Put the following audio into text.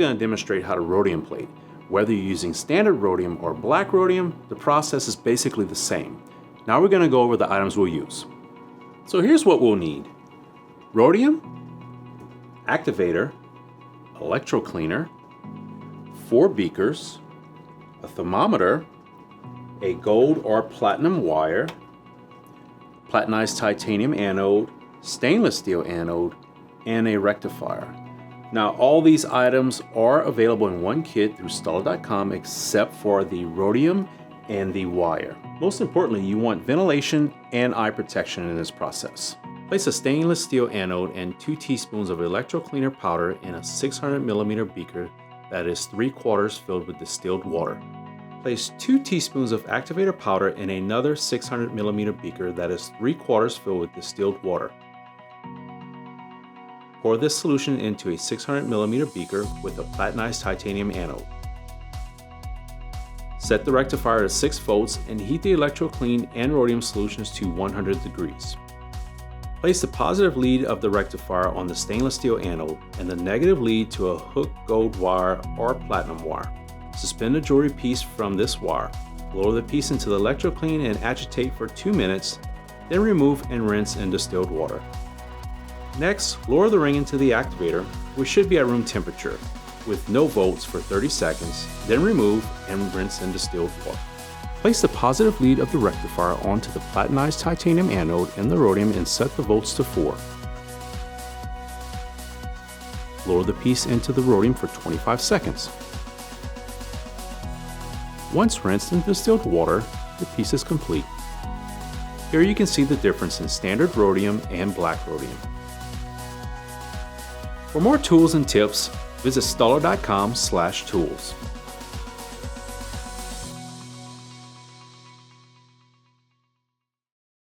going to demonstrate how to rhodium plate. Whether you're using standard rhodium or black rhodium, the process is basically the same. Now we're going to go over the items we'll use. So here's what we'll need. Rhodium, activator, electrocleaner, 4 beakers, a thermometer, a gold or platinum wire, platinized titanium anode, stainless steel anode, and a rectifier. Now all these items are available in one kit through Stuller.com except for the rhodium and the wire. Most importantly, you want ventilation and eye protection in this process. Place a stainless steel anode and 2 teaspoons of electrocleaner powder in a 600 milliliter beaker that is 3/4 filled with distilled water. Place 2 teaspoons of activator powder in another 600 milliliter beaker that is 3/4 filled with distilled water. Pour this solution into a 600 milliliter beaker with a platinized titanium anode. Set the rectifier to 6 volts and heat the electroclean and rhodium solutions to 100 degrees. Place the positive lead of the rectifier on the stainless steel anode and the negative lead to a hooked gold wire or platinum wire. Suspend the jewelry piece from this wire. Lower the piece into the electroclean and agitate for 2 minutes, then remove and rinse in distilled water. Next, lower the ring into the activator, which should be at room temperature, with no volts for 30 seconds, then remove and rinse in distilled water. Place the positive lead of the rectifier onto the platinized titanium anode and the rhodium and set the volts to 4. Lower the piece into the rhodium for 25 seconds. Once rinsed in distilled water, the piece is complete. Here you can see the difference in standard rhodium and black rhodium. For more tools and tips, visit Stuller.com/tools.